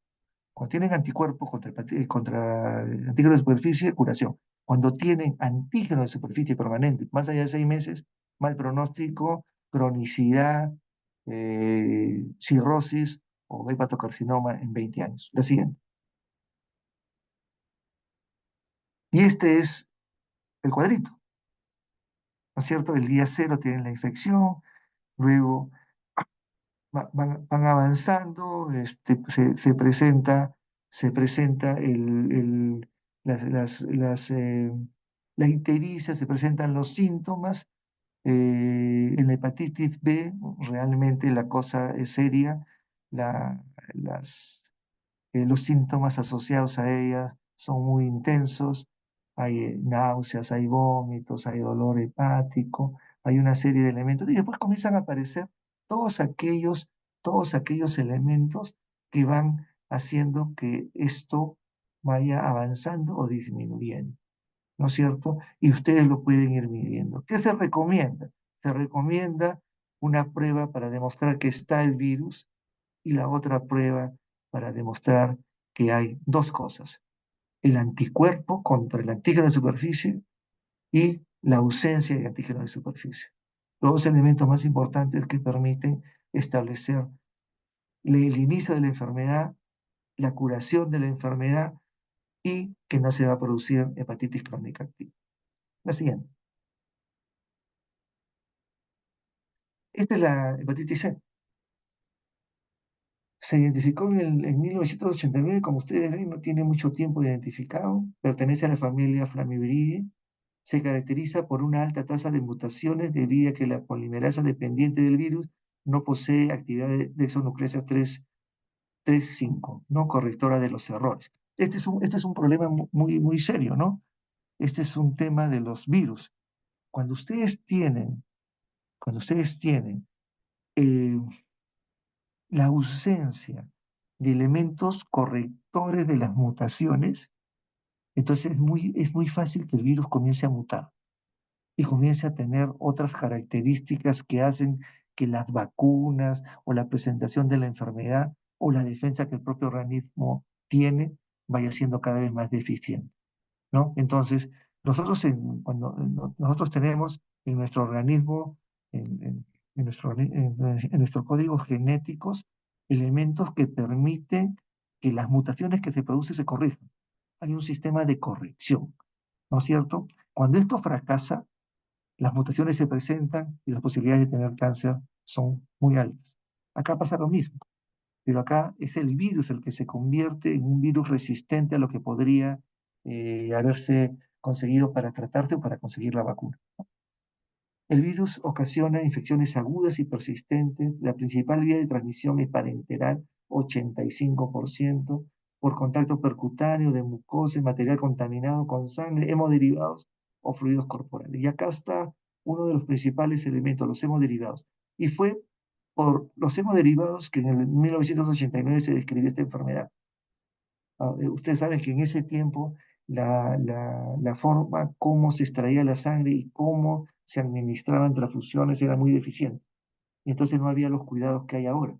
Cuando tienen anticuerpos contra el antígeno de superficie, curación. Cuando tienen antígeno de superficie permanente, más allá de 6 meses, mal pronóstico, cronicidad, cirrosis o hepatocarcinoma en 20 años. La siguiente. Y este es el cuadrito, ¿no es cierto? El día 0 tienen la infección, luego van avanzando, se presenta la ictericia, se presentan los síntomas. En la hepatitis B realmente la cosa es seria, la- las los síntomas asociados a ella son muy intensos, hay náuseas, hay vómitos, hay dolor hepático, hay una serie de elementos, y después comienzan a aparecer todos aquellos, todos aquellos elementos que van haciendo que esto vaya avanzando o disminuyendo, ¿no es cierto? Y ustedes lo pueden ir midiendo. ¿Qué se recomienda? Se recomienda una prueba para demostrar que está el virus y la otra prueba para demostrar que hay dos cosas, el anticuerpo contra el antígeno de superficie y la ausencia de antígeno de superficie. Los dos elementos más importantes que permiten establecer el inicio de la enfermedad, la curación de la enfermedad y que no se va a producir hepatitis crónica activa. La siguiente. Esta es la hepatitis C. Se identificó en 1989, como ustedes ven, no tiene mucho tiempo identificado, pertenece a la familia Flamiviridae, se caracteriza por una alta tasa de mutaciones debido a que la polimerasa dependiente del virus no posee actividad de exonucleasa 3,5, no correctora de los errores. Este es un problema muy serio, ¿no? Este es un tema de los virus. Cuando ustedes tienen, cuando ustedes tienen, la ausencia de elementos correctores de las mutaciones, entonces es muy fácil que el virus comience a mutar y comience a tener otras características que hacen que las vacunas o la presentación de la enfermedad o la defensa que el propio organismo tiene vaya siendo cada vez más deficiente, ¿no? Entonces, Nosotros tenemos en nuestro organismo, en nuestros códigos genéticos, elementos que permiten que las mutaciones que se producen se corrijan. Hay un sistema de corrección, ¿no es cierto? Cuando esto fracasa, las mutaciones se presentan y las posibilidades de tener cáncer son muy altas. Acá pasa lo mismo, pero acá es el virus el que se convierte en un virus resistente a lo que podría haberse conseguido para tratarse o para conseguir la vacuna. El virus ocasiona infecciones agudas y persistentes. La principal vía de transmisión es parenteral, 85%, por contacto percutáneo de mucosa y material contaminado con sangre, hemoderivados o fluidos corporales. Y acá está uno de los principales elementos, los hemoderivados. Y fue por los hemoderivados que en el 1989 se describió esta enfermedad. Ustedes saben que en ese tiempo la forma como se extraía la sangre y cómo se administraban transfusiones era muy deficiente. Y entonces no había los cuidados que hay ahora.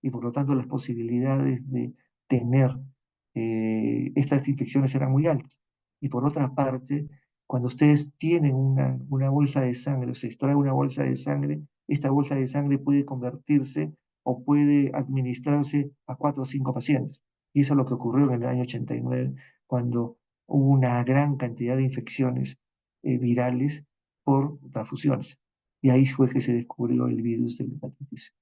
Y por lo tanto las posibilidades de tener estas infecciones eran muy altas. Y por otra parte, cuando ustedes tienen una bolsa de sangre o se extrae una bolsa de sangre, esta bolsa de sangre puede convertirse o puede administrarse a 4 o 5 pacientes. Y eso es lo que ocurrió en el año 89, cuando hubo una gran cantidad de infecciones virales por transfusiones. Y ahí fue que se descubrió el virus de la hepatitis.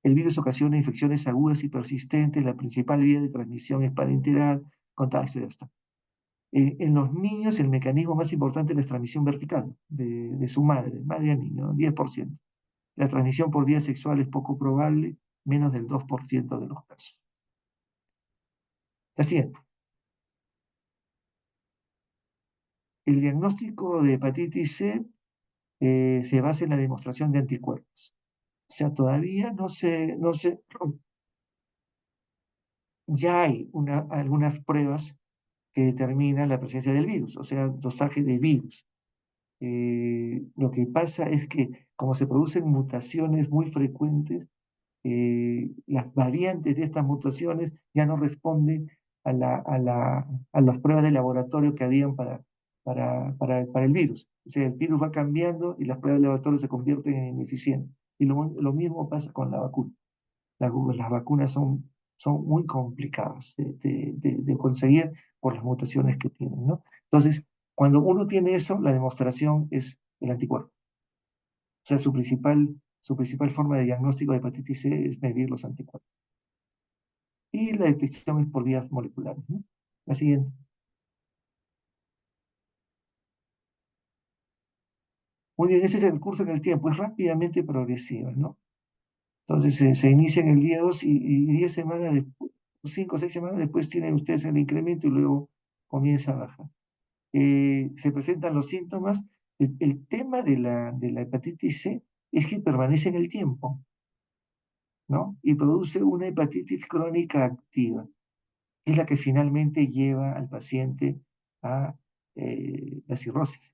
El virus ocasiona infecciones agudas y persistentes. La principal vía de transmisión es parenteral, contagio de esto. En los niños, el mecanismo más importante es la transmisión vertical de su madre a niño, 10%. La transmisión por vía sexual es poco probable, menos del 2% de los casos. La siguiente. El diagnóstico de hepatitis C se basa en la demostración de anticuerpos. O sea, todavía ya hay algunas pruebas que determinan la presencia del virus, o sea, dosaje de virus. Lo que pasa es que como se producen mutaciones muy frecuentes, las variantes de estas mutaciones ya no responden a las pruebas de laboratorio que habían para el virus. O sea, el virus va cambiando y las pruebas de laboratorio se convierten en ineficientes. Y lo mismo pasa con la vacuna. Las vacunas son muy complicadas de conseguir por las mutaciones que tienen, ¿no? Entonces, cuando uno tiene eso, la demostración es el anticuerpo. O sea, su principal forma de diagnóstico de hepatitis C es medir los anticuerpos. Y la detección es por vías moleculares, ¿no? La siguiente. Muy bien, ese es el curso en el tiempo, es rápidamente progresiva, ¿no? Entonces se inicia en el día 2 y 10 semanas después, 5 o 6 semanas después tienen ustedes el incremento y luego comienza a bajar. Se presentan los síntomas. El tema de la hepatitis C es que permanece en el tiempo, ¿no? Y produce una hepatitis crónica activa, que es la que finalmente lleva al paciente a la cirrosis.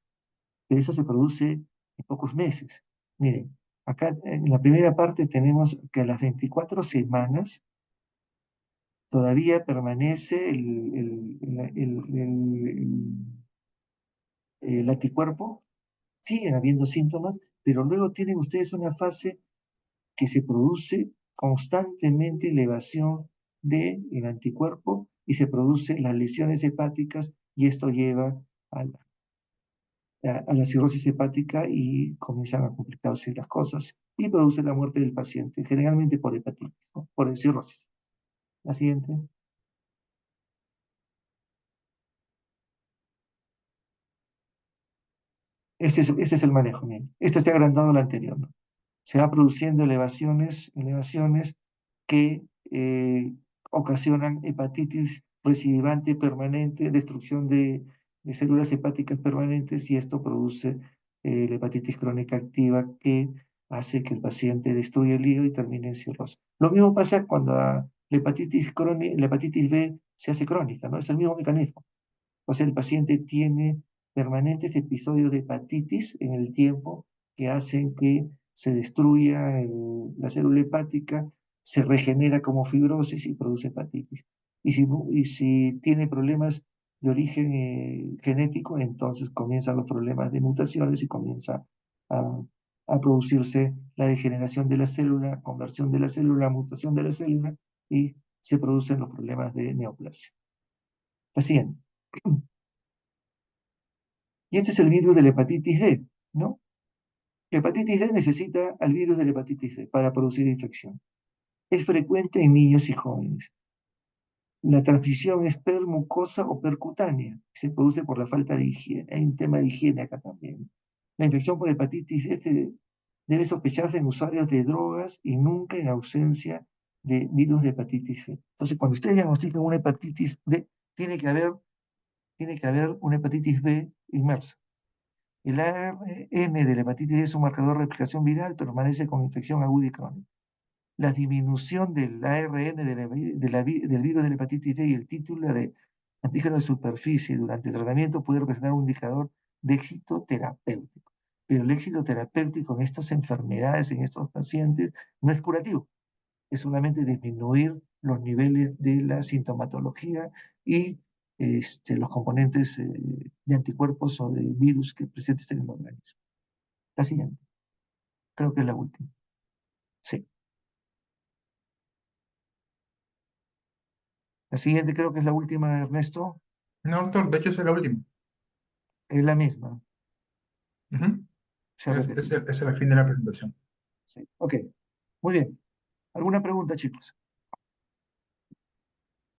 Pero eso se produce en pocos meses. Miren, acá en la primera parte tenemos que a las 24 semanas todavía permanece el anticuerpo, siguen habiendo síntomas, pero luego tienen ustedes una fase que se produce constantemente elevación del anticuerpo y se producen las lesiones hepáticas y esto lleva a la cirrosis hepática y comienzan a complicarse las cosas y produce la muerte del paciente, generalmente por hepatitis, ¿no? Por cirrosis. La siguiente. Este es el manejo, miren. Esto está agrandado al anterior, ¿no? Se va produciendo elevaciones que ocasionan hepatitis recidivante permanente, destrucción de células hepáticas permanentes, y esto produce la hepatitis crónica activa que hace que el paciente destruya el hígado y termine en cirrosis. Lo mismo pasa cuando la hepatitis B se hace crónica, ¿no? Es el mismo mecanismo. O sea, el paciente tiene permanentes episodios de hepatitis en el tiempo que hacen que se destruya la célula hepática, se regenera como fibrosis y produce hepatitis. Y si tiene problemas de origen genético, entonces comienzan los problemas de mutaciones y comienza a, a producirse la degeneración de la célula, conversión de la célula, mutación de la célula, y se producen los problemas de neoplasia. La siguiente. Y este es el virus de la hepatitis D, ¿no? La hepatitis D necesita al virus de la hepatitis D para producir infección. Es frecuente en niños y jóvenes. La transmisión es permucosa o percutánea. Se produce por la falta de higiene. Hay un tema de higiene acá también. La infección por hepatitis D debe sospecharse en usuarios de drogas y nunca en ausencia de virus de hepatitis C. Entonces, cuando ustedes diagnostican una hepatitis D, tiene que haber, tiene que haber una hepatitis B inmersa. El ARN de la hepatitis D es un marcador de replicación viral, permanece con infección aguda y crónica. La disminución del ARN del virus de la hepatitis D y el título de antígeno de superficie durante el tratamiento puede representar un indicador de éxito terapéutico. Pero el éxito terapéutico en estas enfermedades, en estos pacientes, no es curativo, es solamente disminuir los niveles de la sintomatología y los componentes de anticuerpos o de virus que presentes en el organismo. La siguiente, creo que es la última. Sí. La siguiente creo que es la última, Ernesto.
No, doctor, de hecho esa es la última.
Es la misma,
Ujú.
se ha repetido.
Es el fin de la presentación.
Sí. Ok, muy bien. ¿Alguna pregunta, chicos?